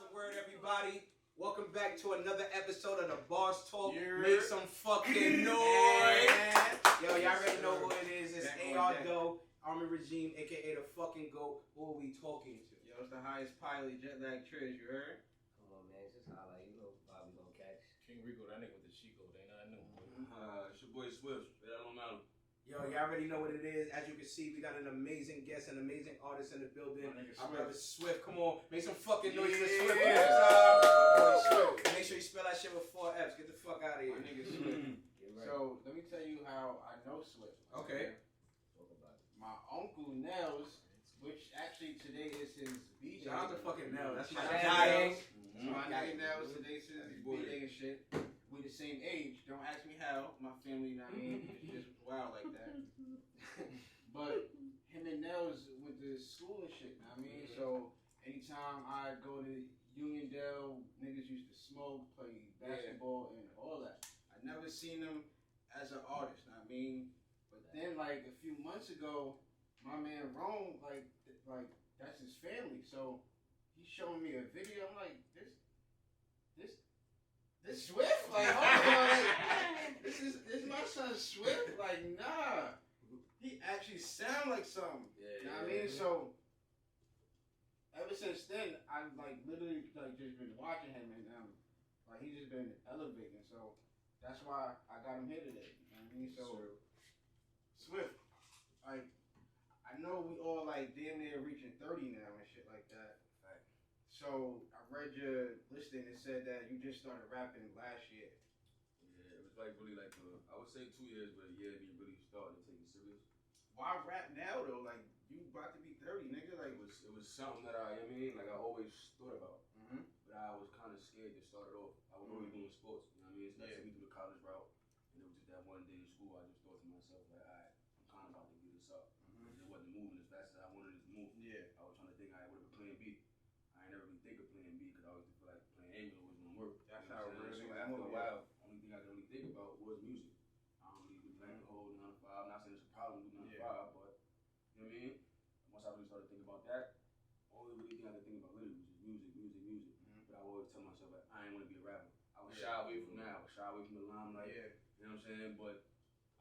the word, everybody. Welcome back to another episode of TheBarsTalk. Make some fucking noise. Yo, y'all already know who it is. It's AR Doe, Army Regime, aka the fucking GOAT. Who are we talking to? Yo, it's the highest pilot, jet lag Trish, you heard? Come on, man, just highlight. You know, Bobby gonna catch. King Rico, that nigga with the Chico, they not new. It's your boy Swiff, that don't matter. Yo, y'all already know what it is. As you can see, we got an amazing guest, an amazing artist in the building. Our brother Swiff. Come on, make some fucking noise for Swiff. Swift. Make sure you spell that shit with 4 F's. Get the fuck out of here. My nigga Swift. So, let me tell you how I know Swift. Okay. Talk about it. My uncle Nels, which actually today is his B-Day. Shout out to fucking Nell. That's my Shout guy. out to my nigga Nels, today's his B-Day and shit. We the same age. Don't ask me how. My family, you know what I mean? It's just wild like that. But him and Nels went to school and shit, you know what I mean? So anytime I go to Uniondale, niggas used to smoke, play basketball, and all that. I never seen them as an artist, you know what I mean? But then, like, a few months ago, my man Rome, like that's his family. So he's showing me a video. I'm like, this Swift? Like, hold on, like, this is my son Swift? Like, nah. He actually sound like something. You know what I mean? So ever since then, I've like literally like just been watching him and like he's just been elevating. So that's why I got him here today. You know what I mean? So Swift, like I know we all like damn near reaching 30 now and shit like that. So I read your listing and said that you just started rapping last year. Yeah, it was like really like I would say 2 years, but a year me really starting to take it serious. Why rap now though? Like you about to be 30, nigga. Like it was something that I mean, like I always thought about, but I was kind of scared to start it off. I was always doing sports, you know what I mean? So that took me through the college route, and it was just that one day in school. I just thought to myself, like, alright, I'm kind of about to get this up. It wasn't moving as fast as I wanted it to move. Yeah, I was trying to think, alright, what if plan B? I ain't never really think of plan B because I always feel like plan A was always gonna work. That's how it really so after a while, only thing I could really think about was music. I don't really do like the whole 9 to 5. I'm not saying it's a problem to do 9 to 5, but you know what I mean? Once I really started thinking about that, only really thing I could think about literally was just music. But I always tell myself like I ain't want to be a rapper. I was shy away from that. I was shy away from the limelight. You know what I'm saying? But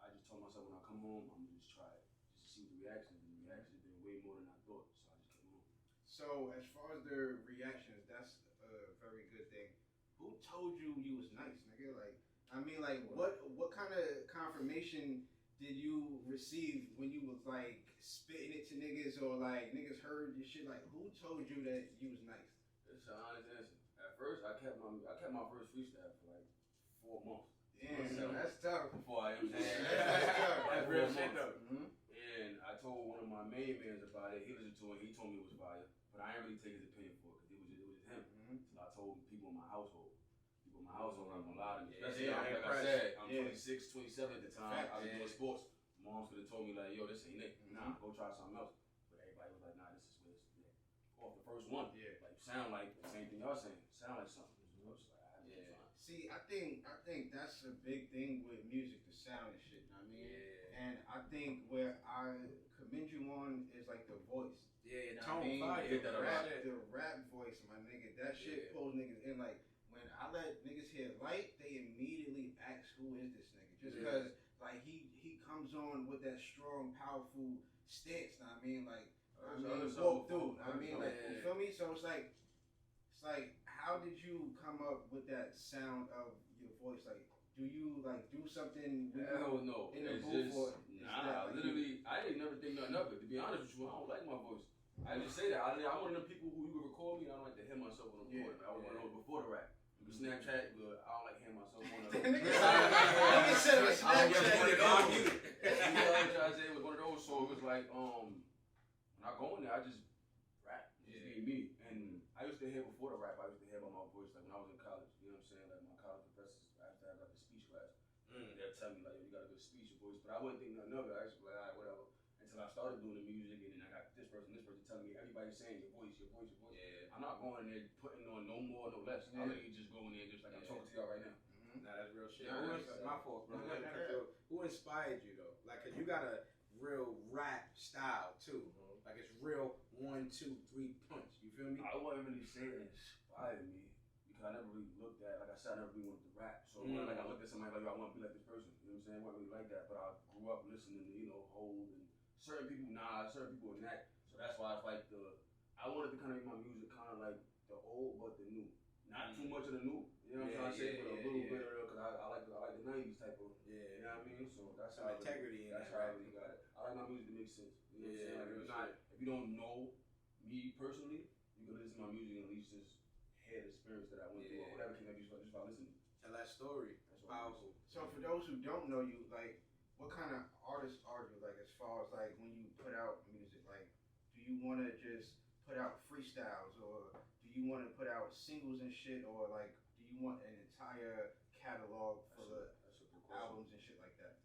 I just told myself when I come home, I'm gonna just try it, just to see what the reaction is. And the reaction has been way more than I thought, so I just kept on. So as far as the reactions, that's a very good thing. Who told you was nice, nigga? Like, I mean, like, what kind of confirmation did you receive when you was like spitting it to niggas or like niggas heard your shit? Like, who told you that you was nice? It's an honest answer. At first, I kept my first freestyle for like 4 months. Damn, that's tough. Before I am saying That's real shit though. And I told one of my main mans about it. He listened to it. He told me it was fire, but I ain't really take his opinion for it because it was just him. So I told people in my household. People in my household aren't gonna lie to me. Especially like I said, I'm 26, 27 at the time. I was doing sports. Moms could have told me like, yo, this ain't it. Nah, go try something else. But everybody was like, nah, this is what it's off the first one. Yeah. Like you sound like the same thing y'all saying. Sound like something. So it's like, See, I think that's a big thing with music, the sound and shit, you know what I mean? Yeah. And I think where I commend you on is like the voice. Yeah, tone fire. The rap voice, my nigga. That shit pulls niggas in. Like when I let niggas hear Light, they immediately ask who is this nigga? Just because like he comes on with that strong, powerful stance, know what I mean? Like walk through, know what I mean? Like you feel me? So it's like how did you come up with that sound of your voice? Like, do you like do something? Hell no. In the booth or nah, literally, I ain't never think nothing of it. To be honest with you, I don't like my voice. I just say that. I'm one of them people who you can record me. I don't like to hear myself when I'm recording. I was one of those before the rap. You can Snapchat, but I don't like hearing myself on the. Nigga said it was Snapchat. You know what I'm trying to say? It was one of those. So it was like, when I go in there, I just rap. Just be me. And I used to hear before the rap. I used to hear about my voice like when I was in college. You know what I'm saying? Like my college professors, after I got the speech class, they'll tell me like, yo, you got a good speech voice. But I wouldn't think nothing of it. I used to be like, alright, whatever. Until I started doing the music, and then I got this person telling me everybody saying your voice. Yeah. I'm not going in there putting on no more, no less. I'm literally just going in there just like I'm talking to y'all right now. Nah, that's real shit. My fault, bro. Who inspired you though? Like, cause you got a real rap style too. Like it's real 1, 2, 3 punch. You feel me? I wouldn't really say it inspired I never really looked at, like I said, I never really wanted to rap. So when I looked at somebody like, yo, I want to be like this person. You know what I'm saying? I wasn't really like that, but I grew up listening to, Hold and certain people, certain people were not. So that's why it's like I wanted to kind of make my music kind of like the old but the new. Not too much of the new. You know what I'm trying to say? But a little bit of the, because I like the 90s type of, you know what I mean? So that's some how integrity in that's that. how I really got it. I like my music to make sense. You know what I'm saying? Like, if you don't know me personally, you can listen to my music and at least just hear the experience that I went through or whatever came up just by listening. Tell that story. That's powerful. So for those who don't know you, like, what kind of artist are you? Like, as far as like when you put out music, like, do you want to just put out freestyles, or do you want to put out singles and shit, or like, do you want an entire catalog full of albums and shit like that?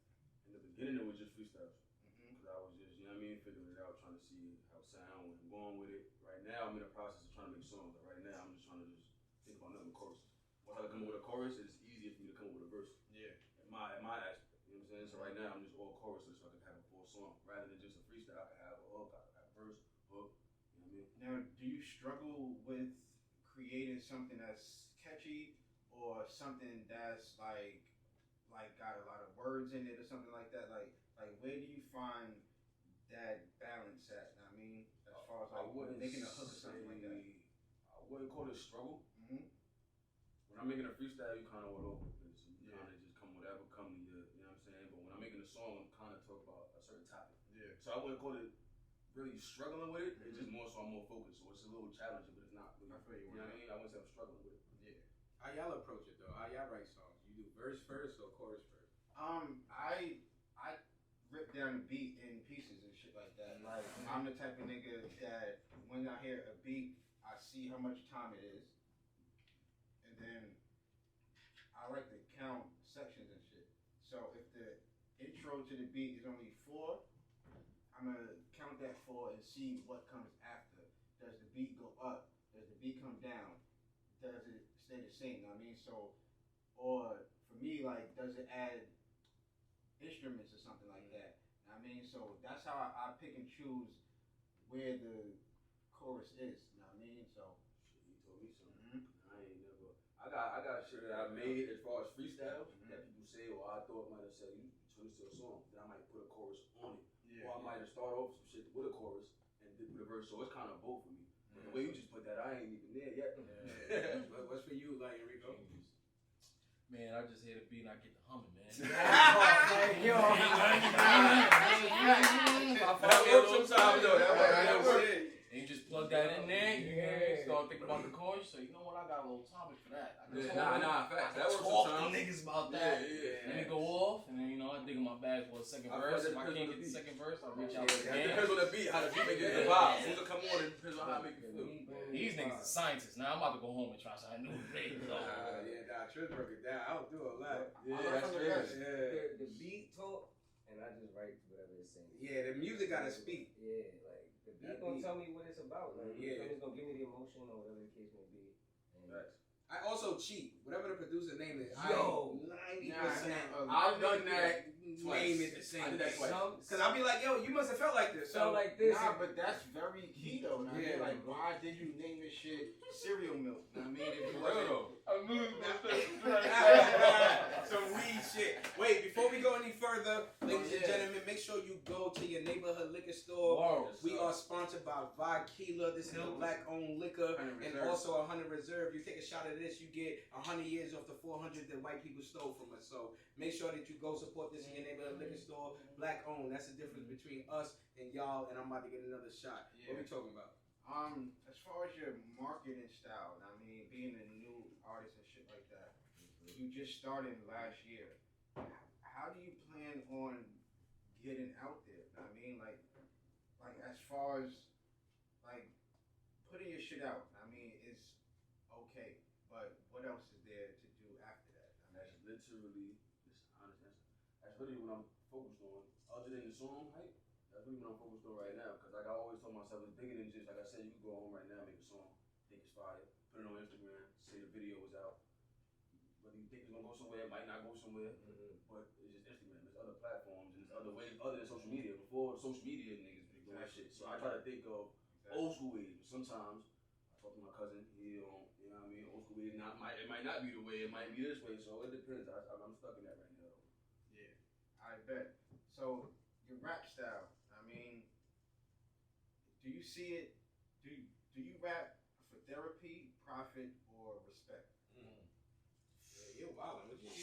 In the beginning, it was just freestyles. Because I was just, you know what I mean, figuring it out, trying to see how it sound, and going with it. Right now, I'm in the process of trying to make songs. Like, right now, I'm just trying to think about nothing but choruses. Once I come up with a chorus, it's easier for me to come up with a verse. Yeah. In my aspect, you know what I'm saying? So right now, I'm just all choruses so I can have a full song. Rather than just a freestyle, I can have a hook, I can have a verse, hook, you know what I mean? Now, do you struggle with creating something that's catchy or something that's like got a lot of words in it or something like that? Like where do you find that balance at? I mean, as far as like making a hook or something like that. I wouldn't call it struggle. When I'm making a freestyle, you kind of all over the place. You kind of just come whatever come to you. You know what I'm saying? But when I'm making a song, I'm kind of talking about a certain topic. Yeah. So I wouldn't call it really struggling with it. It's just more so I'm more focused. So it's a little challenging, but it's not really. I feel you. You know what I mean? I wouldn't say I'm struggling with it. Yeah. How y'all approach it though? How y'all write songs? You do verse first or chorus first? I rip down the beat in pieces and shit like that. Like, I'm the type of nigga that when I hear a beat, I see how much time it is, and then I like to count sections and shit. So if the intro to the beat is only 4, I'm gonna count that 4 and see what comes after. Does the beat go up? Does the beat come down? Does it stay the same? You know what I mean? So, or for me, like, does it add instruments or something like that? You know what I mean? So that's how I pick and choose where the chorus is. You know what I mean? So shit, he told me something. I ain't never. I got shit that I made as far as freestyles that people say, or I thought might have said you turn this to a song. Then I might put a chorus on it, or I might have started off some shit with a chorus and then put a verse. So it's kind of both for me. But the way you just put that, I ain't even there yet. What's for you, like Enrico? Man, I just hear the beat and I get the humming, man. Yo, that works sometimes though. That works. And you just plug that in there, you start thinking about the chorus, so you know what, I got a little topic for that. Facts. That works talk to sometimes. niggas about that. Let me go off, and then, I dig in my bag for a second verse. If I can't get the second verse, I'll reach out to the It band. depends on the beat, how the beat make it the vibe. As soon as it come on, it depends on how it make you feel. These niggas are scientists. Now I'm about to go home and try something new today. Trish broke it down. I don't do a lot. That's The beat talk, and I just write whatever it's saying. Yeah, the music gotta speak. Yeah, like the beat gonna tell me what it's about. Like, it's gonna give me the emotion or whatever the case may be. I also cheat. Whatever the producer name is, Yo, 90%. I've done that Name it the same. I did that twice. Cause I'll be like, yo, you must have felt like this. So like this. Nah, but that's very key though. Nah. Yeah. Like, why did you name this shit cereal milk? Know what I mean, if it Real wasn't. though. Some weed shit. Wait, before we go any further, ladies and gentlemen, make sure you go to your neighborhood liquor store. Wow. We are sponsored by Vodka. This is a black-owned liquor, and also 100 Reserve. You take a shot of this, you get 100 years off the 400 that white people stole from us. So make sure that you go support this in your neighborhood liquor store. Black-owned. That's the difference between us and y'all. And I'm about to get another shot. What are we talking about? As far as your marketing style, I mean, being a new artist and shit like that, you just started last year. How do you plan on getting out there? I mean, like as far as like putting your shit out. I mean, it's okay, but what else is there to do after that? I mean, That's literally, this honest answer. That's really what I'm focused on. Other than the song hype, that's really what I'm focused on right now. Cause like I always told myself, it's bigger than just like I said. You can go home right now, make a song, think it's fire, put it on Instagram, say the video was out. Whether you think it's gonna go somewhere, it might not go somewhere. But it's just Instagram. There's other platforms and there's other ways other than social media. Before social media, niggas be doing that shit. So I try to think of old school ways. But sometimes I talked to my cousin. He, you know what I mean? Old school way, it might not be the way. It might be this way. So it depends. I'm stuck in that right now. Yeah, I bet. So your rap style. I mean, do you see it? Do you rap for therapy, profit, or respect? You're wildin'. What you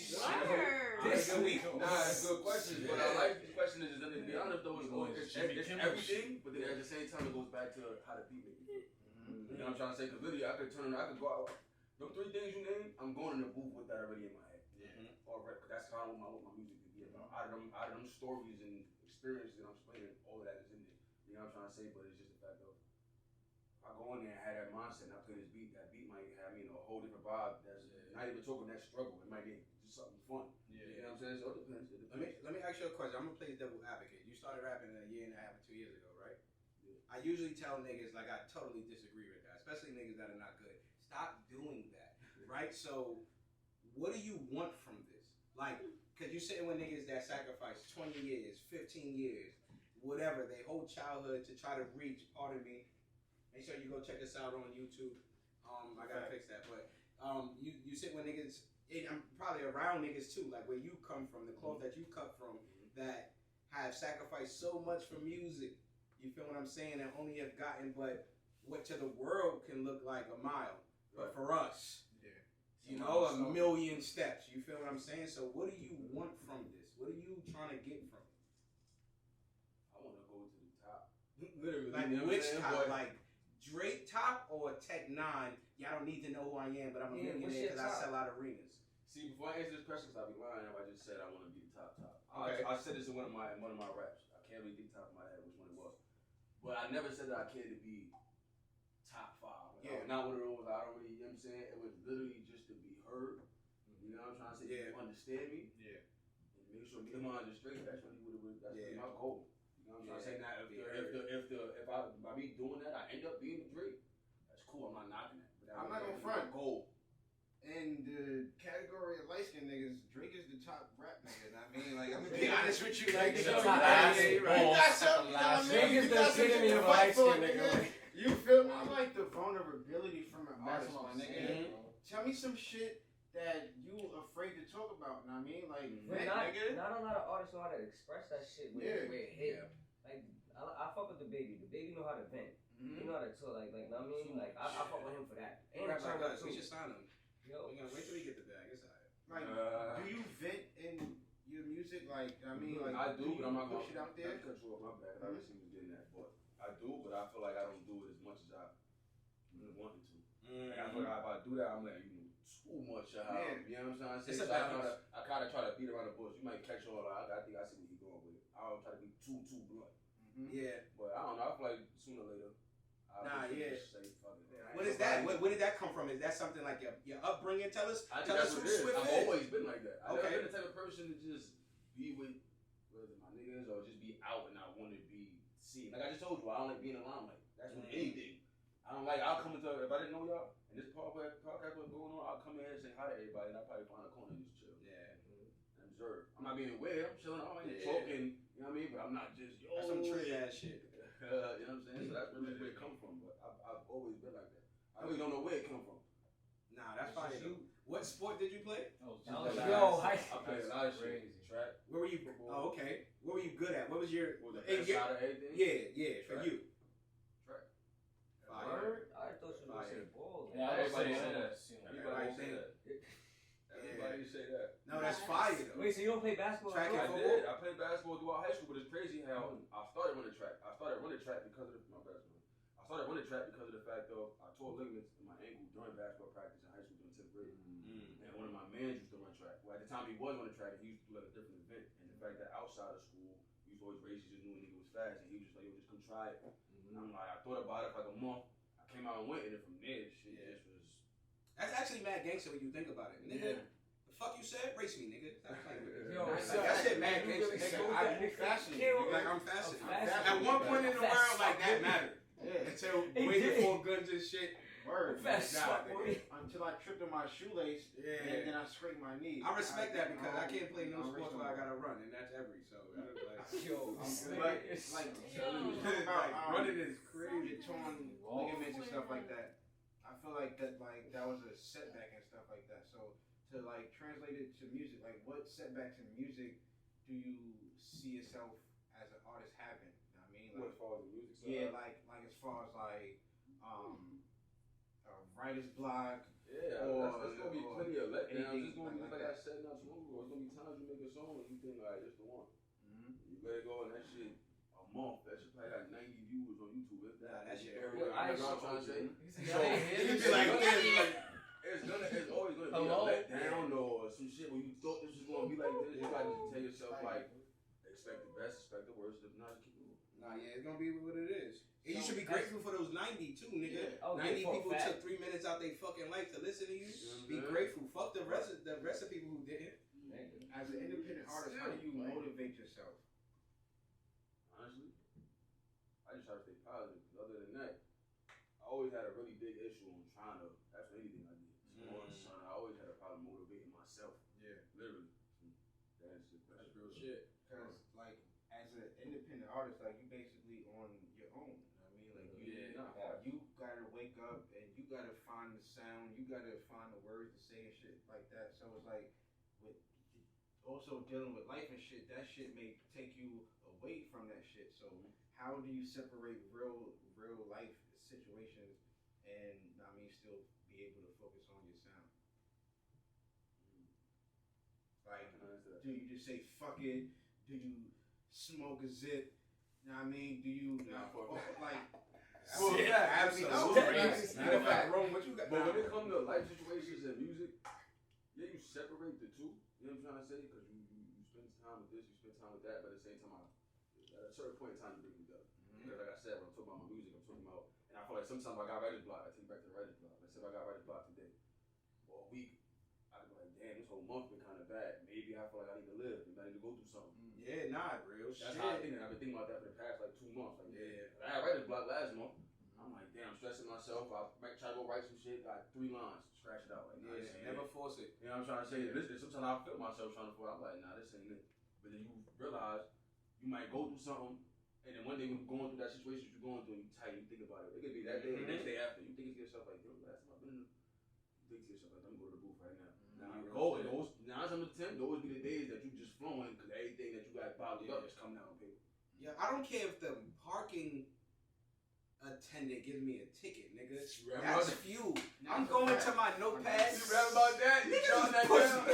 Word. This week. Nah, it's a good question. But I like this question is, to be honest though, it's everything, but then at the same time it goes back to how the beat make you feel. You know what I'm trying to say? Because literally I could go out. Them 3 things you named, I'm going in the booth with that already in my head. Already, because that's kind of what my music could be about. Out of them stories and experiences that I'm explaining, all of that is in there. You know what I'm trying to say? But it's just the fact of, I go in there and have that mindset and I play this beat, that beat might have me in a whole different vibe. That's not even talking that struggle. It might be just something fun. You know what I'm saying? So it depends. Let me ask you a question. I'm gonna play devil advocate. You started rapping a year and a half or 2 years ago, right? Yeah. I usually tell niggas, like, I totally disagree with that, especially niggas that are not good. Stop doing that, right? So, what do you want from this? Like, cause you sitting with niggas that sacrifice 20 years, 15 years, whatever, their whole childhood to try to reach. Pardon me. Make sure you go check us out on YouTube. I gotta fix that, but you sit with niggas. I'm probably around niggas too, like where you come from, the cloth that you cut from, that have sacrificed so much for music. You feel what I'm saying? And only have gotten but what to the world can look like a mile, but for us, you know, a million steps. You feel what I'm saying? So what do you want from this? What are you trying to get from it? I want to go to the top. Literally. Like, you know which top? Boy. Like Drake top or Tech 9? Y'all don't need to know who I am, but I'm a millionaire because I sell out arenas. See, before I answer this question, because I'd be lying if I just said I want to be the top. Okay. I said this in one of my raps. I can't really get top of my head which one it was, but I never said that I cared to be top 5. Yeah. Not what it was. I don't really. You know what I'm saying? It was literally just to be heard. You know what I'm trying to say? Yeah. You understand me? Yeah. And make sure me and mine is straight. That's really what it was. That's really my goal. You know what I'm trying to say? Now, if by me doing that, I end up being Drake. That's cool. I'm not knocking that. But I'm not gonna front. Goal. In the category of light skinned niggas, Drake is the top rap nigga. I mean, like, I'm gonna be honest with you, like, Drake is the epitome of light skinned nigga. You feel me? I like the vulnerability from an artist, my nigga. Tell me some shit that you afraid to talk about. You know what I mean? Like, not a lot of artists know how to express that shit where it hit. Like, I fuck with the baby. The baby know how to vent. You know how to talk. Like, know what I mean? Like, I fuck with him for that. And Rap like us. We should sign him. Yo, we're gonna wait till we get the bag. It's alright. Like, do you vent in your music? Like, I mean, like, I do, but I'm not push it out there. Not to cut you off, my bad. I obviously was getting that, but I do, but I feel like I don't do it as much as I really wanted to. Like, I feel like if I do that, I'm like, you know, too much. You know what I'm trying to say? It's So I kind of try to beat around the bush. You might catch all. I think I see where you're going with it. I don't try to be too blunt. Yeah, but I don't know. I feel like sooner or later. What is that? Where did that come from? Is that something like your upbringing? Tell us. I think tell us that's who what it is. Swiff I've is. always been like that. I've Okay. never been the type of person to just be with whether my niggas or just be out and I want to be seen. Like I just told you, I don't like being in the limelight. That's with anything. I don't like. I'll come into if I didn't know y'all and this podcast was going on. I'll come in here and say hi to everybody and I'll probably find a corner and just chill. Yeah. And observe. I'm not being weird. I'm chilling. I'm like talking. You know what I mean? But I'm not just yo. That's some trick ass shit. You know what I'm saying? So that's really where it come from. But I've always been like that. I really don't know where it come from. Nah, that's fine. What sport did you play? I played a lot of shit. Track. Where were you? Oh, okay. What were you good at? What was your? The best side of everything? Yeah, for you. Track. Fire. I thought you were gonna say ball. Yeah, everybody say that. Everybody say that. Everybody say that. No, that's fire though. Wait, so you don't play basketball? Track and I football? did. I played basketball throughout high school, but it's crazy how I started running track. I started running track because of the fact of I tore ligaments in my ankle during basketball practice in high school during 10th grade. And one of my mans used to run track. Well, at the time he was running track, and he used to do like a different event. And the fact that outside of school, he used to always race. He just knew a nigga was fast, and he was just like, yo, just come try it. And I'm like, I thought about it for like a month. I came out and went, and then from there, shit just was. That's actually mad gangster when you think about it, nigga. The fuck you said? Race me, nigga. Yo, that shit mad gangster. I move fashion. Like I'm fashion. At one point in the world, like that mattered. Until way before guns and shit. Word. Boy. Until I tripped on my shoelace. And then I scraped my knee. I respect that because I can't play no sports where I gotta run, and that's every. So running is crazy. Torn ligaments and stuff like that. like that was a setback and stuff like that. So to like translate it to music, like what setbacks in music do you see yourself as an artist having? You know what I mean? Like, as far as the music stuff? Yeah, like as far as like writer's block. Yeah, or, there's gonna be plenty of letdowns. It's gonna be like like I said not too long ago. It's gonna be times you make a song and you think, alright, this the one. You let it go and that shit a month. That shit probably got 90 views on YouTube. If that, that shit. Well, I what I'm trying to say. So It's always gonna be a letdown or some shit where you thought this was gonna be like this. You gotta just tell yourself like, expect the best, expect the worst. If not, keep moving. Nah, yeah, it's gonna be what it is. And you should be grateful for those 90 too, nigga. Yeah. 90 people took 3 minutes out their fucking life to listen to you. Be grateful. Fuck the rest of people who didn't. As an independent artist, how do you motivate yourself? Honestly, I just try to stay positive. Other than that, I always had a really big issue on trying to. That's anything I did. Son, I always had a problem motivating myself. Yeah, literally. That's real shit. Because like as an independent artist, like you basically on your own. You know what I mean, like you gotta wake up and you gotta find the sound. You gotta find the words to say and shit like that. So it's like with also dealing with life and shit. That shit may take you away from that shit. So how do you separate real life situations and I mean still be able to focus on your sound? Like, do you just say fuck it? Do you smoke a zip? You know what I mean? Do you like? Well, yeah, absolutely. What you got? But when it comes to life situations and music, yeah, you separate the two. You know what I'm trying to say? Because you spend time with this, you spend time with that, but at the same time, at a certain point in time, you bring them together. Because like I said, when I'm talking about my music, I'm talking about, and I feel like sometimes I got writer's block. I take it back to the writer's block. Let's say if I got writer's block today, or a week, I could be like, damn, this whole month been kind of bad. Maybe I feel like I need to live. Maybe I need to go through something. Yeah, nah, real That's shit. how I think. I've been thinking about that for the past like 2 months. Like, I had writer's block last month. I'm like, damn, I'm stressing myself. I might try to go write some shit. Got 3 lines, scratch it out. Like, nah, Never force it. You know what I'm trying to say? Sometimes I feel myself trying to force. I'm like, nah, this ain't it. But then you realize you might go through something, and then one day when you're going through that situation you're going through, and you tight, you think about it. It could be that day, the next day after. You think to yourself like, yo, last time I've been in. You think to yourself like, let me go to the booth right now. Now you go, and those 9 out of 10, those be the days that you just flowing because everything that you got bottled up is coming out on paper. Yeah, I don't care if the parking attendant gives me a ticket, nigga. That's fuel. I'm going to my notepad. You rap about that? You showing that down?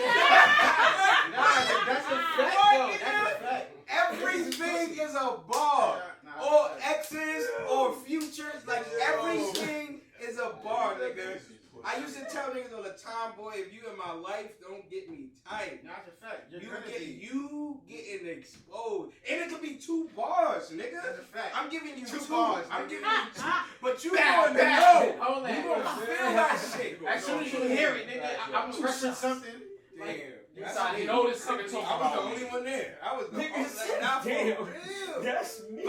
That's a fact, though. That's a fact. Everything is a bar. Or X's or futures. Like everything is a bar, nigga. I used to tell niggas all the time, boy, if you in my life, don't get me tight. That's a fact. You getting exposed. And it could be 2 bars, nigga. That's a fact. I'm giving you 2 bars. I'm giving you 2. But you gonna know. Hold on. You gonna feel that shit. As soon as you hear it, nigga, I'm pressing something. Damn. That's how you know this nigga talking I was about the only one there. I was the only Nigga, not for damn. real. That's me.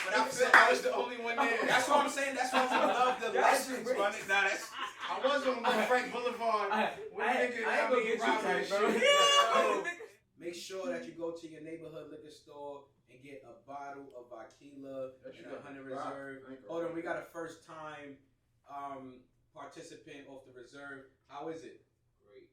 But I feel I was the only one there. That's what I'm saying. That's why we love the legends, man. Nah, that's. I was on Frank Boulevard. I ain't gonna get you tight, bro. Make sure that you go to your neighborhood liquor store and get a bottle of Aquila and 100 Reserve. Hold on, we got a first time participant off the reserve. How is it? Great.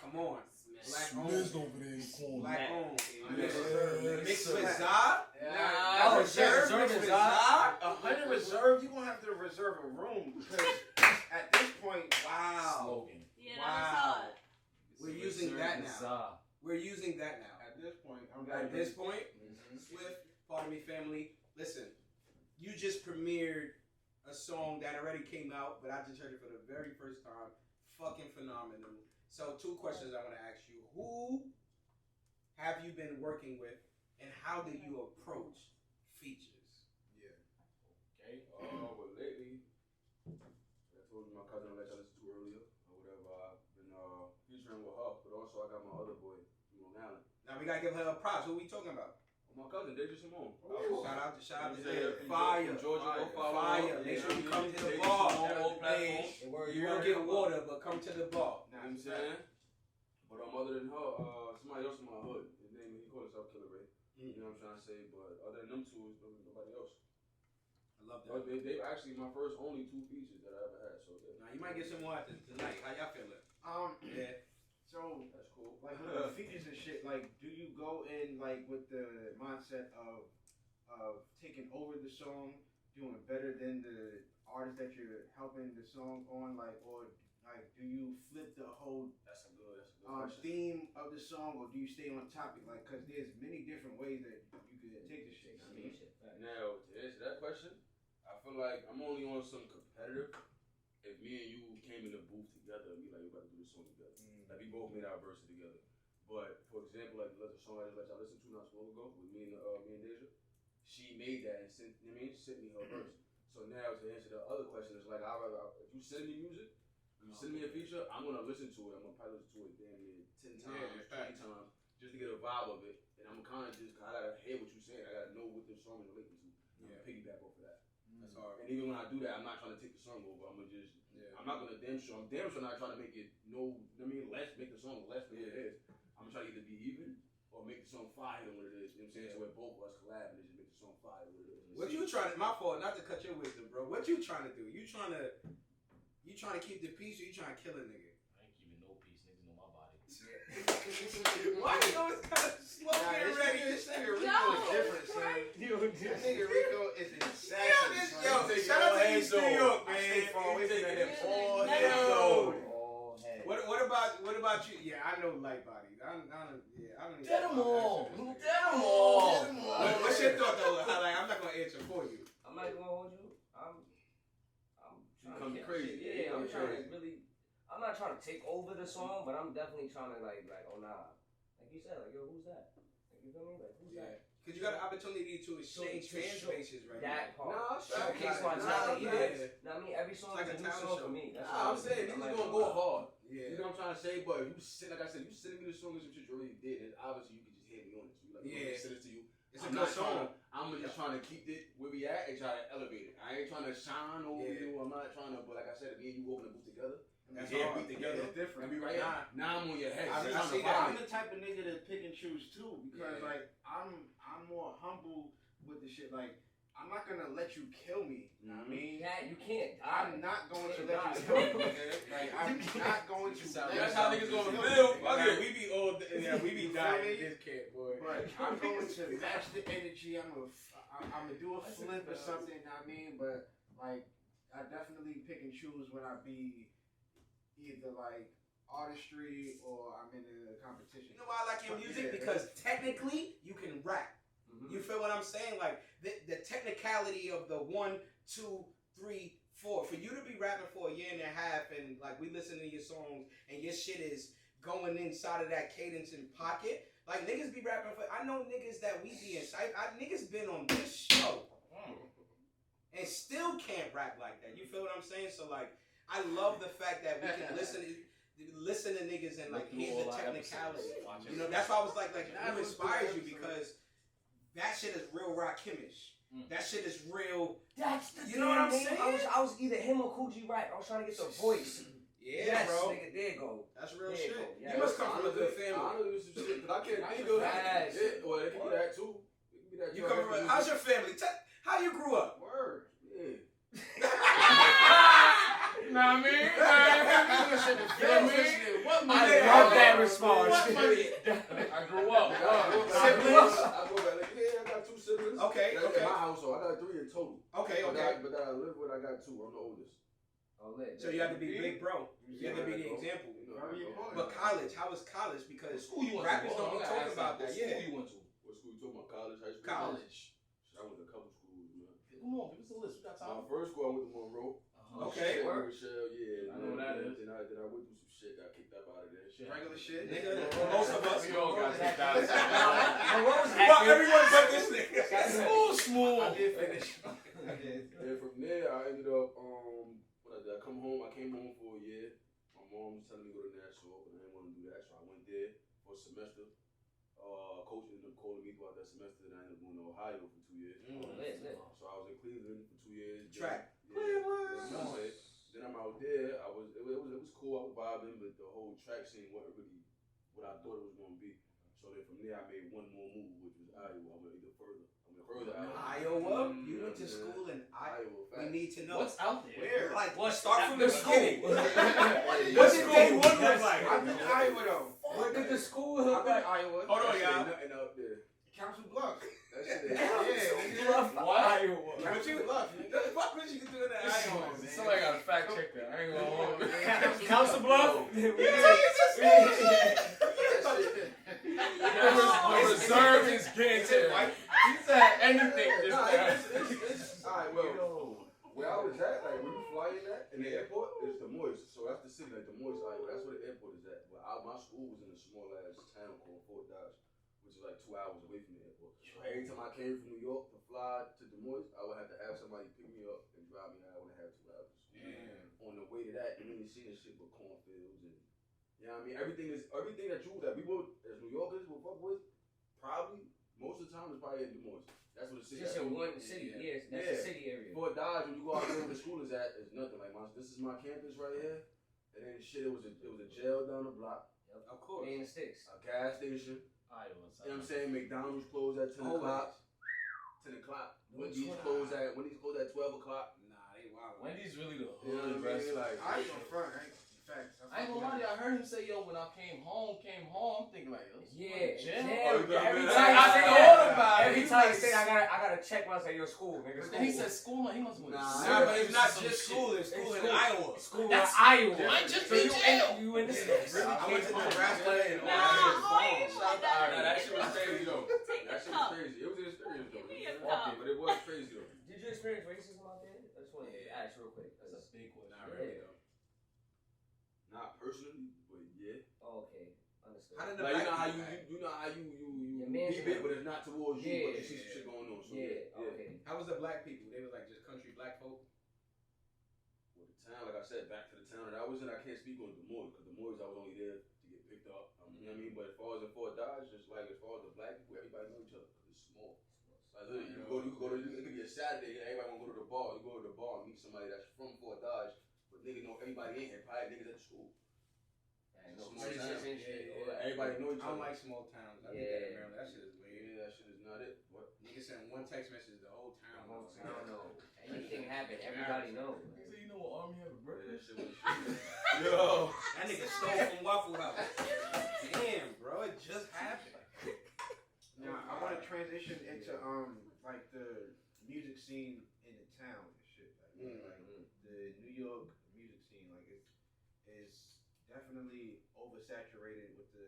Come on. Black owned. over there in the corner. Black owned. Yeah. Mixed with Za? Nah, Reserve mixed with Za? 100 Reserve, you gonna have to reserve a room because at this point, wow. Slogan. Yeah, that We're using that now. We're using that now. At this point, At this point, Swift, Pardon Me Family, listen, you just premiered a song that already came out, but I just heard it for the very first time. Fucking phenomenal. So 2 questions I want to ask you. Who have you been working with, and how do you approach features? Yeah. Okay. Well, lately, I told you my cousin that I listened to earlier, or whatever. I've been featuring with her, but also I got my other boy, Long Island. Now we gotta give her a props. Who are we talking about? My cousin, Deja Simone. Shout out to Fire. Fire. Georgia, Fire. Make sure you come to the bar. You will get water, but come to the bar. You know what I'm saying? But other than her, somebody else in my hood. His name, he called himself Killer Ray. You know what I'm trying to say? But other than them 2, nobody else. I love that. But they actually my first only 2 features that I ever had. So now you might get some more after tonight. How y'all feeling? Yeah. So that's cool. Like with the features and shit, like do you go in like with the mindset of taking over the song, doing better than the artist that you're helping the song on, like, or like do you flip the whole That's a good theme of the song, or do you stay on topic? Like, cause there's many different ways that you could take the shit. Now to answer that question, I feel like I'm only on some competitive. If me and you came in the booth together and we like, we're about to do this song together. Like we both made our verses together. But for example, like the song I just let y'all listen to not so long ago with me and Deja, she made that and sent me her verse. So now to answer the other question is like, if you send me music, you send me a feature, I'm gonna listen to it. I'm gonna probably listen to it damn near 10 times, 20 times, just to get a vibe of it. And I'm kind of I gotta hear what you're saying. I gotta know what this song is relating to. I'm gonna piggyback off of that. That's hard. And even when I do that, I'm not trying to take the song over. I'm gonna just, I'm not gonna I'm damn sure not trying to make it make the song less than what it is. I'm trying to either be even or make the song fire than what it is. You know what I'm saying? So where both of us collab and just make the song fire than what it is. What you trying to? My fault, not to cut your wisdom, bro. What you trying to do? You trying to keep the peace, or you trying to kill a nigga? I ain't keeping no peace, niggas know my body. Why you always kind of slow getting ready? This nigga Rico is different, son. This nigga Rico is an assassin. Yo, shout out to East New York, man. I stay far away from that hip. All head. What about you? Yeah, I know light bodies. I don't even. Dead them all. What's your thought though? Like, I'm not gonna answer for you. I'm not gonna hold you. I'm trying to crazy. Yeah, I'm trying to really. I'm not trying to take over the song, but I'm definitely trying to like oh nah, like you said, like yo, who's that? Like you feel me? Like who's that? Because you got an opportunity to exchange fan bases right that now. part. Showcase my talent. Yeah. I mean, every song is a new song for me. That's I'm saying niggas gonna go hard. Yeah. You know what I'm trying to say? But if you like I said, you sending me the song and some shit you already did, and obviously you can just hear me on it. So you like, Yeah. send it to you. It's a I'm good not song. I'm just trying to keep it where we at and try to elevate it. I ain't trying to shine over you. I'm not trying to, but like I said, me and you open the booth together. That's yeah, hard. we together. It's different. And we right now I'm on your head. I'm the type of nigga that pick and choose too, because like I'm more humble with the shit. Like I'm not gonna let you kill me. You know what I mean? Yeah, you can't. I'm not going to let you kill me. Like I'm not going to. That's how niggas gonna feel. We be old. Yeah, we be dying in this camp, boy. But I'm going to match the energy. I'm gonna do a flip or something. You know what I mean? But like I definitely pick and choose when I be either like artistry or I'm in a competition. You know why I like your music? Because technically you can rap. You feel what I'm saying? Like the technicality of the 1, 2, 3, 4. For you to be rapping for a year and a half and like we listen to your songs and your shit is going inside of that cadence and pocket. Like niggas be rapping for. I know niggas that we be in. Niggas been on this show and still can't rap like that. You feel what I'm saying? So like. I love the fact that we can listen to niggas and like hear the technicality. You know, that's why I was like who inspires you because that shit is real Rakimish. That shit is real. That's the you know what I'm saying? I was either him or Coogee Rap. I was trying to get the voice. Yeah, yes, bro. Nigga, there you go. That's real there shit. Yes. You must come from a good family. I know you some shit, but I can't think of that. Well, it can be that too. It can be that you come from. How's your family? How you grew up? Word. Yeah. Nah, man. I love that response. I grew up. Siblings? I got 2 siblings. Okay. In my household, I got 3 in total. Okay. But that I live with, I got 2. I'm the oldest. So you have to be big bro. You have to be the example. But college, how was college? Because rappers don't be talking about that. Yeah. What school you went to? What school you talking about? College, high school? College. I went to a couple schools, man. Come on, give us a list. We got time. My first school, I went to Monroe. Okay. Michelle, yeah. I know what that is. Then I went through some shit, got kicked up out of there. Regular shit. Nigga, most of us. We all got kicked out. Well, everyone but this nigga. Smooth. I did finish. And from there, I ended up, what I did, I came home for a year. My mom was telling me to go to Nassau, but I didn't want to do that, so I went there for a semester. Coach ended up calling me throughout that semester, and I ended up going to Ohio for 2 years. So I was in Cleveland for 2 years. Track. Cleveland. Then I'm out there. It was cool. I was vibing, but the whole track scene wasn't really what I thought it was going to be. So then from there, I made one more move, which was Iowa. I went either further. I Iowa? You went to school in Iowa. We need to know. What's out there? Where? Like, What? start from the The school. beginning. What did day one look like? I've been to Iowa though. What did the school I've look been like? to Iowa. Hold on, y'all. Nothing out there. Council Bluffs. That shit is. Bluff, Iowa. What you Bluff. the fuck was you doing in Iowa? Somebody got to fact check that. I ain't gonna hold it. Council Bluff. Reserve his cancer. He said anything just now. Alright, well, where I was at, like when you fly in that, in the airport, is the Moist. So that's the city, like the Moist, Iowa. That's where the airport is at. But my school was in a small ass town called Fort Dodge, which is like 2 hours away from the airport. Every time I came from New York to fly to Des Moines, I would have to have somebody pick me up and drive me an hour and a half, 2 hours. On the way to that, you ain't seen this shit but cornfields and you know what I mean? Everything that we would as New Yorkers will fuck with, probably most of the time is probably in Des Moines. That's what the city. Just in one city, yes, that's the city area. Fort Dodge, when you go out there where the school is at, it's nothing. Like this is my campus right here, and then shit, it was a jail down the block. Yep. Of course. In the sticks. A gas station. Iowa. You know what I'm saying? McDonald's closed at 10 o'clock. 10 o'clock. Wendy's closed at 12 o'clock. Nah, they wild. Wendy's really the You know hood what I mean? restaurant. Like, I ain't gonna front, right? Facts. I ain't gonna lie to you, I heard him say, yo, when I came home, I'm thinking like, yo, Yeah, jail. every I time about it. every time he say I gotta check myself, your school, nigga. But then he said school, he must have went to Nah, but it's not some just shit. school. It's school in school. Iowa. School in That's- Iowa. I just So been jail. You in the sticks. I went to Nebraska and all Nah, that. oh, you Shout put out to Iowa. that. That shit was crazy though. Take That the shit was cup. crazy. It was an experience though. Give me a It was cup. but it was crazy though. Did you experience racism out there? I just want to ask real quick. That's a big question. Not really though. Not personally, but yeah. Oh, okay, understood. How did the Like black you know how you Your man's keep it, but it's not towards you, but you see some shit going on. So Yeah, okay. How was the black people? They was like just country black folk. Well, the town, like I said, back to the town that I was in, I can't speak on Des Moines because Des Moines I was only there to get picked up. You know what I mean? But as far as in Fort Dodge, just like as far as the black people, everybody know each other because it's small. Like literally, you can go to it could be a Saturday, everybody wanna go to the bar. You go to the bar and meet somebody that's from Fort Dodge, but niggas know everybody in here, probably niggas at the school. Everybody know each I don't other. like small towns. I think that in Maryland. That shit is weird. Yeah, that shit is not it. What? Niggas send one text message, the whole town. I don't know. Anything happen, everybody knows. So you know what army have a birthday? That shit was yo. That nigga stole from Waffle House. Damn, bro, it just happened. Now I want to transition into like the music scene in the town and shit. Like the New York music scene, like it's definitely oversaturated with the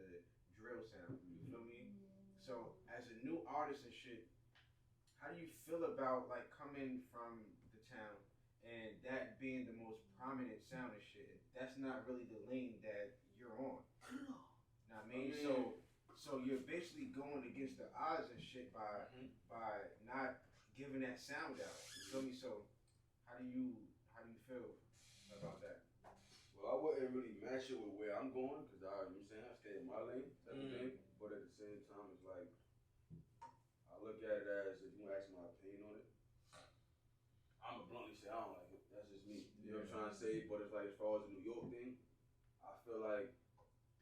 drill sound. You feel me? So as a new artist and shit, how do you feel about like coming from the town and that being the most prominent sound and shit? That's not really the lane that you're on. Know what I mean? So you're basically going against the odds and shit by not giving that sound out. You feel me? So how do you feel about that? Well, I wouldn't really match it with where I'm going because you know what I'm saying, I stay in my lane, type of thing. But at the same time, it's like I look at it as if you want to ask my opinion on it, I'm gonna bluntly say I don't like it. That's just me. You know what I'm trying to say? But it's like as far as the New York thing, I feel like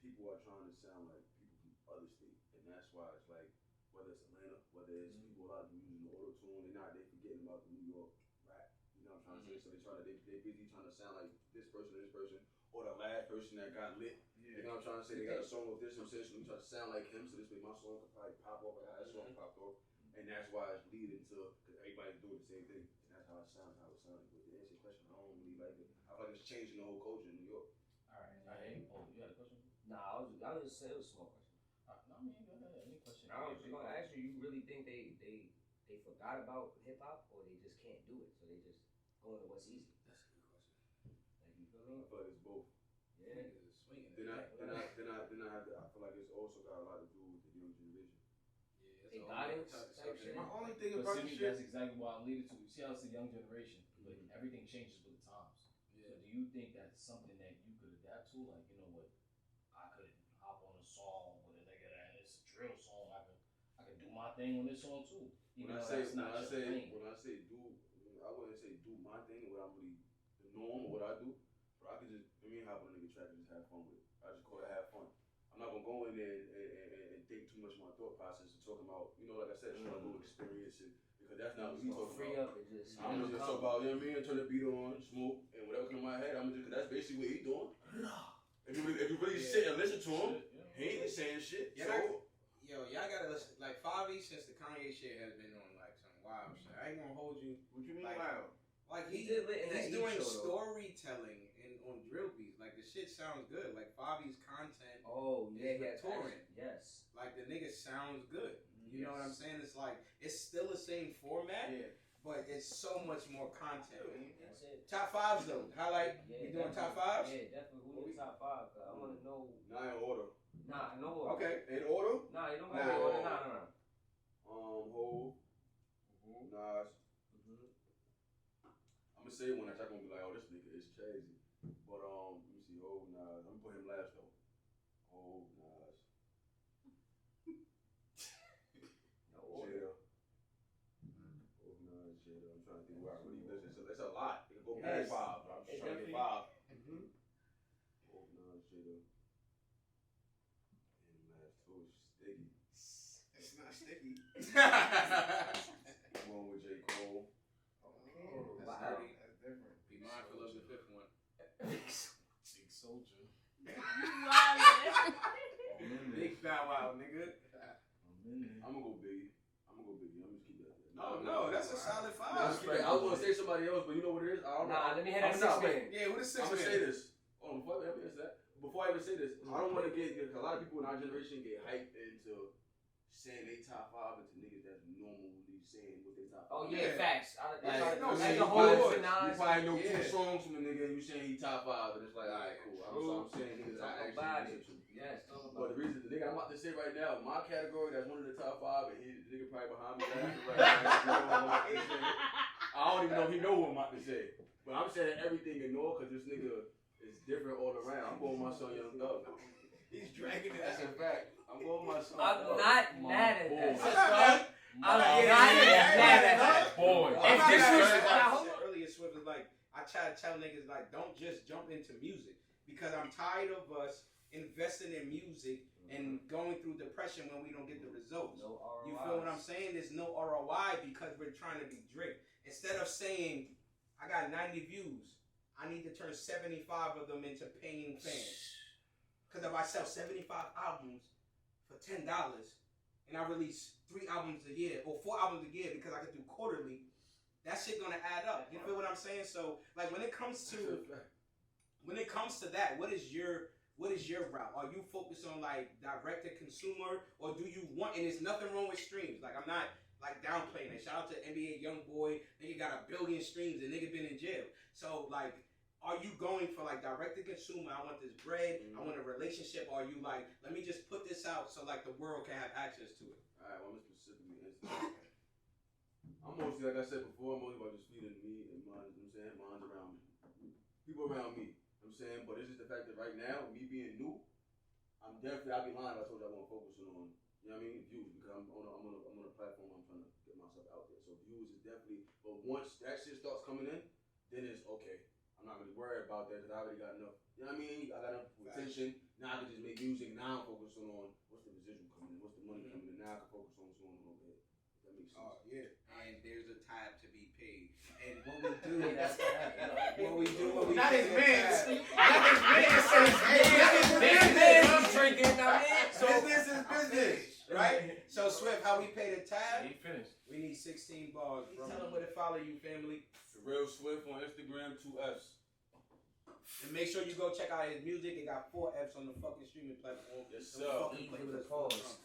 people are trying to sound like people from other states, and that's why it's like whether it's Atlanta, whether it's people a lot of people using the auto tune, they forgetting about the New York rap. You know what I'm trying to say? So they busy trying to sound like this person, or the last person that got lit. You know what I'm trying to say? They got a song with this musician, we try to sound like him, so this way my song could probably pop off like how that song popped off. And that's why it's leading to, because everybody's doing the same thing. And that's how it sounds, But to answer your question, I don't really like it. I feel like it's changing the whole culture in New York. Alright. Oh, you had a question? Nah, I was just saying it was a small question. No, I mean, go ahead. Any question? I was just gonna ask you really think they forgot about hip hop or they just can't do it, so they just go into what's easy? That's a good question. Like you feel me? I feel like it's both. Yeah. Niggas is swinging. Then I feel like it's also got a lot to do with the young generation. They guidance type shit. My only thing But about see, the shit. that's exactly what I'm leading to. You see how it's the young generation, but everything changes with the times. So do you think that's something that you could adapt to? Like, you know what, I could hop on a song with a nigga that it's a drill song. I could do my thing on this song too. Even though that's not your thing. When I say do, I wouldn't say do my thing, what I'm really the norm or what I do. But I could just, hop on a nigga track and just have fun with it. I just call it have fun. I'm not gonna go in there and think too much of my thought process and talking about, like I said, struggle, experience, and But that's not what we talking free about. up and just. I'm just talking about, you know what I mean? Turn the beat on, smoke, and whatever comes in my head, I'm just, cause that's basically what he doing. If you really sit and listen to him, he ain't saying shit. Yeah, so, y'all gotta listen. Like 5E since the Kanye shit has been on like some wild shit. I ain't gonna hold you. What you mean like, wild? Like He he's did doing storytelling on drill beats. Like the shit sounds good. Like 5E's content. Oh yeah, is touring. Yes. Like the nigga sounds good. You know what I'm saying? It's like it's still the same format, but it's so much more content. That's it. Top 5s though. Highlight. You doing top 5s? Yeah, definitely. Who your top 5? Cause I want to know. not in order. Nah, no order. Okay. In order? Nah, you don't got to be order. Nah. Hov, Nas. I'm gonna say one that y'all gonna be like, oh, this nigga is crazy. But let me see, Hov, Nas. I'm gonna put him last though. Hov, Nas. No order. Hov, Nas, Jada. I'm trying to think where I really listen. It's a lot. It can go Yes. past 5, but I'm just trying to get 5. Hov, Nas, Jada. And last two is sticky. It's not sticky. One with J. Cole. That's different. Be mindful of the 5th one. Big Soldier. Big Bow Wow, nigga. I'm gonna go Biggie. I'm gonna just keep that there. No, that's a solid 5. I was gonna say somebody else, but you know what it is? I don't know. Nah, let me hear that I'm 6 man. Yeah, what is 6 I'm man? gonna say this. Before I even say this, I don't want to get, because a lot of people in our generation get hyped into saying they top 5 into niggas that's normally saying what they top 5. Oh yeah, facts. No, like you the whole probably Nas. know 2 songs from the nigga and you saying he top 5, and it's like, alright, cool. I'm saying niggas that I actually listen to. Yes, talk But about the reason, the nigga I'm about to say right now, my category, that's one of the top 5, and the nigga probably behind me laughing right now. I don't even know if he know what I'm about to say. But I'm saying everything in all, because this nigga is different all around. I'm going with my son Young Thug. He's dragging it That's out. a fact. I'm going with my son. I'm Thug. not mad at boy. that. I'm not Yeah, mad at that. Boy. If this was- I said earlier, Swift is like, I try to tell niggas like, don't just jump into music because I'm tired of us investing in music and going through depression when we don't get the results. No ROI. You feel what I'm saying? There's no ROI because we're trying to be Drake. Instead of saying, I got 90 views, I need to turn 75 of them into paying fans. Because if I sell 75 albums for $10 and I release 3 albums a year or 4 albums a year because I can do quarterly, that shit gonna add up. You feel what I'm saying? So like when it comes to that, what is your route? Are you focused on like direct to consumer, or do you want? And there's nothing wrong with streams. Like I'm not like downplaying it. Shout out to NBA YoungBoy. Nigga got 1 billion streams and nigga been in jail. So like, are you going for like direct to consumer? I want this bread. I want a relationship. Or are you like, let me just put this out so like the world can have access to it? All right, well, I'm specifically Instagram. I'm mostly, like I said before, I'm only about just feeding me and mine, you know what I'm saying? Mine's around me. People around me, you know what I'm saying? But it's just the fact that right now, me being new, I'd be lying if I told you I want to focus on, you know what I mean, views, because I'm on a platform, I'm trying to get myself out there. So views is definitely, but once that shit starts coming in, then it's okay. I'm not really worried about that because I already got enough, you know what I mean? I got enough attention. Now I can just make music. Now I'm focusing on what's the residual coming in, what's the money coming in. Now I can focus on what's going on over here. If that makes sense. Oh yeah, and there's a tab to be paid. And what we do, Not his man. Not his man says, Business drinking. So business is business, right? So Swift, how we pay the tab? He finished. We need 16 bars. Tell them where to follow you, family. The Real Swift on Instagram, 2 Fs. And make sure you go check out his music. It got 4 Fs on the fucking streaming platform. Yes, So sir. fucking play With with the us. pause.